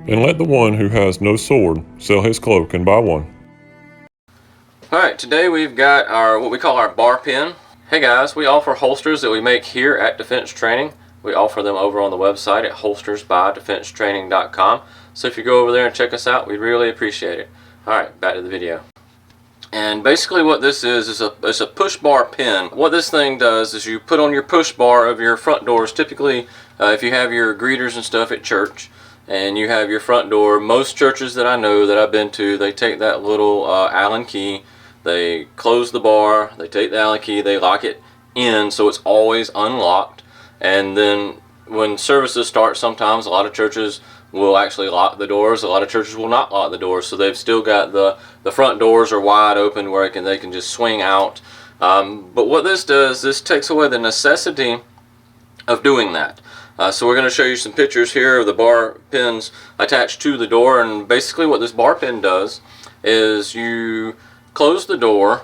And let the one who has no sword sell his cloak and buy one. Alright, today we've got our what we call our bar pin. Hey guys, we offer holsters that we make here at Defense Training. We offer them over on the website at holstersbydefensetraining.com. So if you go over there and check us out, we'd really appreciate it. Alright, back to the video. And basically what this is a push bar pin. What this thing does is you put on your push bar of your front doors. Typically, if you have your greeters and stuff at church, and you have your front door, most churches that I know that I've been to, they take that little Allen key, they close the bar, they take the Allen key, they lock it in so it's always unlocked. And then when services start, sometimes a lot of churches will actually lock the doors. A lot of churches will not lock the doors, so they've still got the front doors are wide open where they can just swing out. But what this does, this takes away the necessity of doing that. So we're going to show you some pictures here of the bar pins attached to the door, and basically what this bar pin does is you close the door,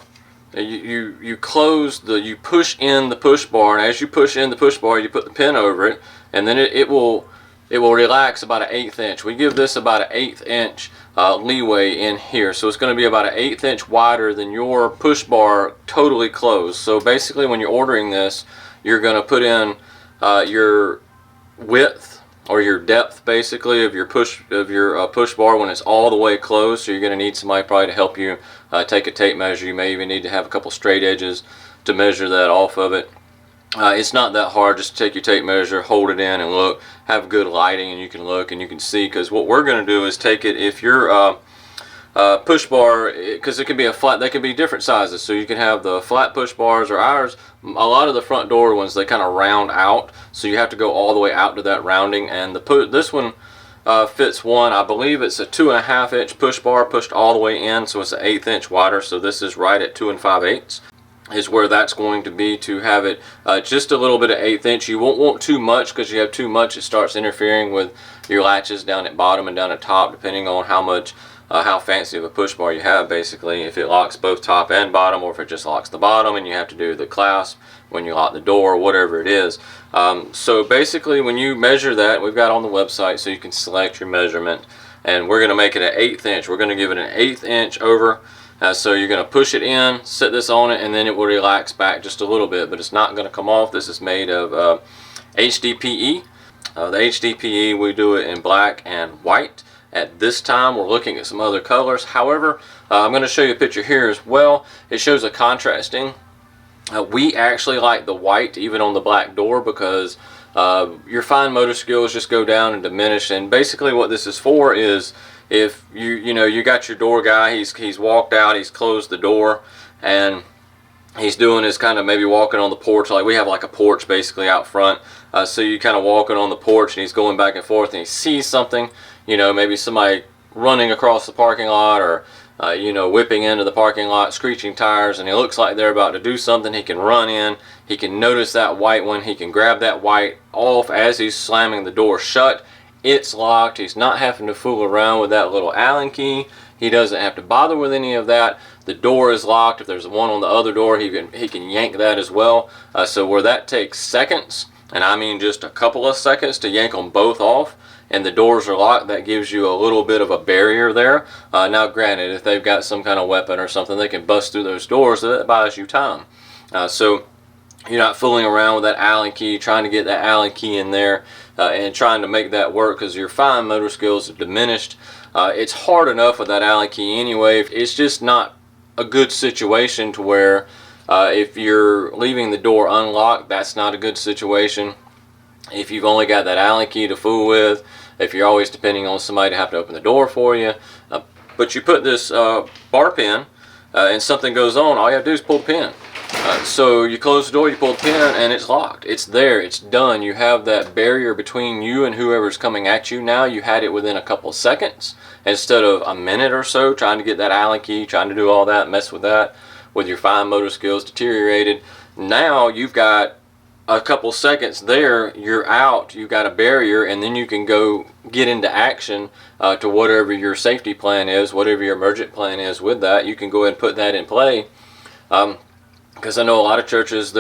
you push in the push bar, and as you push in the push bar you put the pin over it, and then it will relax about an 1/8 inch. We give this about an 1/8 inch leeway in here, so it's going to be about an 1/8 inch wider than your push bar totally closed. So basically when you're ordering this, you're going to put in your width or your depth basically of your push bar when it's all the way closed. So you're going to need somebody probably to help you take a tape measure. You may even need to have a couple straight edges to measure that off of it. It's not that hard. Just take your tape measure, hold it in, and look. Have good lighting, and you can look and you can see. Because what we're going to do is take it, if your push bar, because it can be a flat, they can be different sizes. So you can have the flat push bars, or ours, a lot of the front door ones, they kind of round out. So you have to go all the way out to that rounding. And this one fits one, I believe it's a 2.5 inch push bar pushed all the way in, so it's an 1/8 inch wider. So this is right at 2 5/8 is where that's going to be, to have it just a little bit of 1/8 inch. You won't want too much, because you have too much, it starts interfering with your latches down at bottom and down at top, depending on how fancy of a push bar you have. Basically, if it locks both top and bottom, or if it just locks the bottom and you have to do the clasp when you lock the door, whatever it is. So basically when you measure that, we've got on the website so you can select your measurement, and we're going to make it an 1/8 inch. We're going to give it an 1/8 inch over. So you're going to push it in, set this on it, and then it will relax back just a little bit, but it's not going to come off. This is made of HDPE. The HDPE, we do it in black and white. At this time we're looking at some other colors. However, I'm going to show you a picture here as well. It shows a contrasting. We actually like the white even on the black door, because your fine motor skills just go down and diminish. And basically what this is for is, if you got your door guy, he's walked out, he's closed the door, and he's doing his kind of maybe walking on the porch, like we have like a porch basically out front. So you kind of walking on the porch, and he's going back and forth, and he sees something, maybe somebody running across the parking lot, or whipping into the parking lot, screeching tires, and he looks like they're about to do something. He can run in, he can notice that white one, he can grab that white off as he's slamming the door shut. It's locked. He's not having to fool around with that little Allen key. He doesn't have to bother with any of that. The door is locked. If there's one on the other door, he can yank that as well. So where that takes seconds, and I mean just a couple of seconds, to yank them both off, and the doors are locked, that gives you a little bit of a barrier there. Now granted, if they've got some kind of weapon or something, they can bust through those doors, so that buys you time. So you're not fooling around with that Allen key, trying to get that Allen key in there and trying to make that work, because your fine motor skills are diminished. It's hard enough with that Allen key anyway. It's just not a good situation to where if you're leaving the door unlocked, that's not a good situation. If you've only got that Allen key to fool with, if you're always depending on somebody to have to open the door for you. But you put this bar pin and something goes on, all you have to do is pull the pin. So you close the door, you pull the pin, and it's locked. It's there, it's done. You have that barrier between you and whoever's coming at you. Now you had it within a couple of seconds instead of a minute or so trying to get that Allen key, trying to do all that, mess with that, with your fine motor skills deteriorated. Now you've got a couple seconds there, you're out, you've got a barrier, and then you can go get into action to whatever your safety plan is, whatever your emergent plan is with that. You can go ahead and put that in play. Because I know a lot of churches,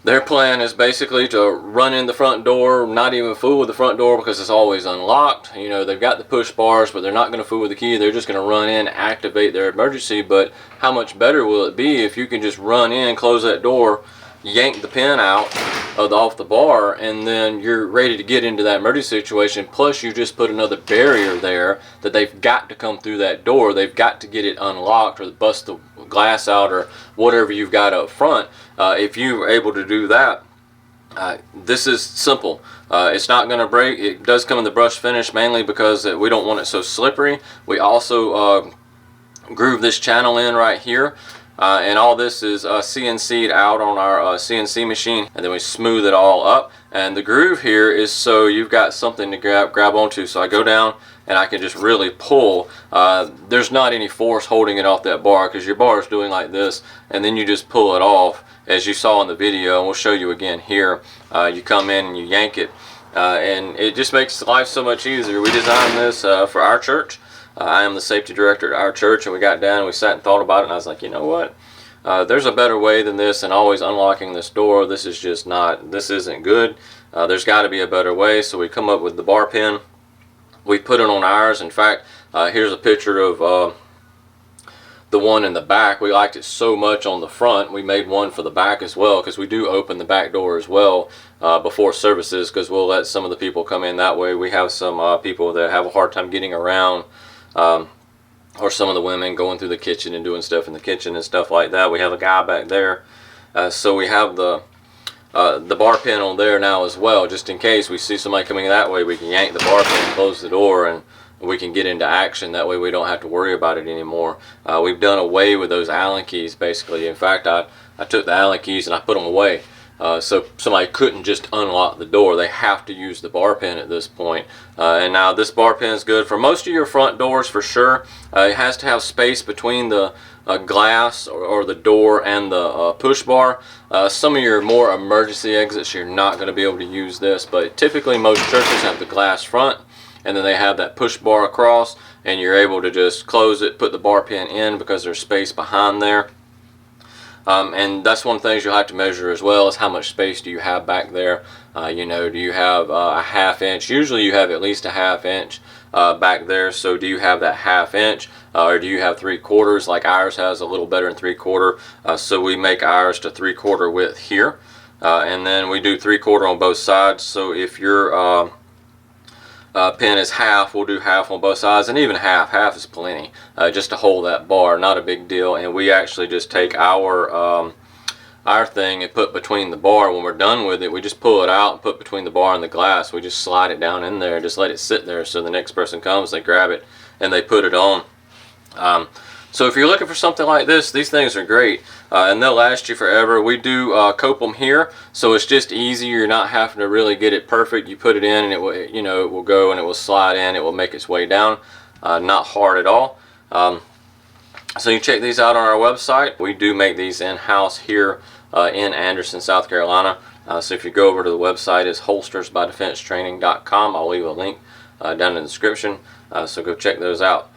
Their plan is basically to run in the front door, not even fool with the front door because it's always unlocked. You know, they've got the push bars, but they're not going to fool with the key. They're just going to run in, activate their emergency. But how much better will it be if you can just run in, close that door, yank the pin out off the bar, and then you're ready to get into that emergency situation. Plus you just put another barrier there that they've got to come through that door. They've got to get it unlocked or bust the glass out or whatever you've got up front. If you're able to do that, this is simple. It's not going to break. It does come in the brush finish mainly because we don't want it so slippery. We also groove this channel in right here. And all this is CNC'd out on our CNC machine, and then we smooth it all up. And the groove here is so you've got something to grab onto. So I go down and I can just really pull. There's not any force holding it off that bar because your bar is doing like this, and then you just pull it off as you saw in the video, and we'll show you again here. You come in and you yank it, and it just makes life so much easier. We designed this for our church. I am the safety director at our church, and we got down and we sat and thought about it, and I was like, you know what? There's a better way than this, and always unlocking this door. This is just not, this isn't good. There's got to be a better way. So we come up with the bar pin. We put it on ours. In fact, here's a picture of the one in the back. We liked it so much on the front, we made one for the back as well, because we do open the back door as well before services, because we'll let some of the people come in that way. We have some people that have a hard time getting around, or some of the women going through the kitchen and doing stuff in the kitchen and stuff like that. We have a guy back there, so we have the bar pin on there now as well, just in case we see somebody coming that way. We can yank the bar pin, close the door, and we can get into action. That way we don't have to worry about it anymore. We've done away with those Allen keys basically. In fact, I took the Allen keys and I put them away. So somebody couldn't just unlock the door. They have to use the bar pin at this point. And now this bar pin is good for most of your front doors for sure. It has to have space between the glass or the door and the push bar. Some of your more emergency exits, you're not going to be able to use this, but typically most churches have the glass front, and then they have that push bar across, and you're able to just close it, put the bar pin in because there's space behind there. And that's one of the things you'll have to measure as well, is how much space do you have back there. You know, do you have a ½ inch? Usually you have at least a ½ inch back there. So do you have that ½ inch, or do you have 3/4? Like ours has a little better than 3/4. So we make ours to 3/4 width here, and then we do 3/4 on both sides. So if your pin is half, we'll do half on both sides, and even half is plenty, just to hold that bar. Not a big deal. And we actually just take our thing and put between the bar. When we're done with it, we just pull it out and put between the bar and the glass. We just slide it down in there and just let it sit there, so the next person comes, they grab it and they put it on. So if you're looking for something like this, these things are great, and they'll last you forever. We do cope them here, so it's just easy. You're not having to really get it perfect. You put it in and it will, you know, it will go and it will slide in. It will make its way down. Not hard at all. So you check these out on our website. We do make these in-house here in Anderson, South Carolina. So if you go over to the website, it's holstersbydefensetraining.com. I'll leave a link down in the description. So go check those out.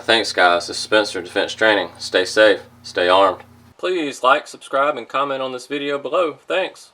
Thanks guys, this is Spencer Defense Training. Stay safe, stay armed. Please like, subscribe, and comment on this video below. Thanks.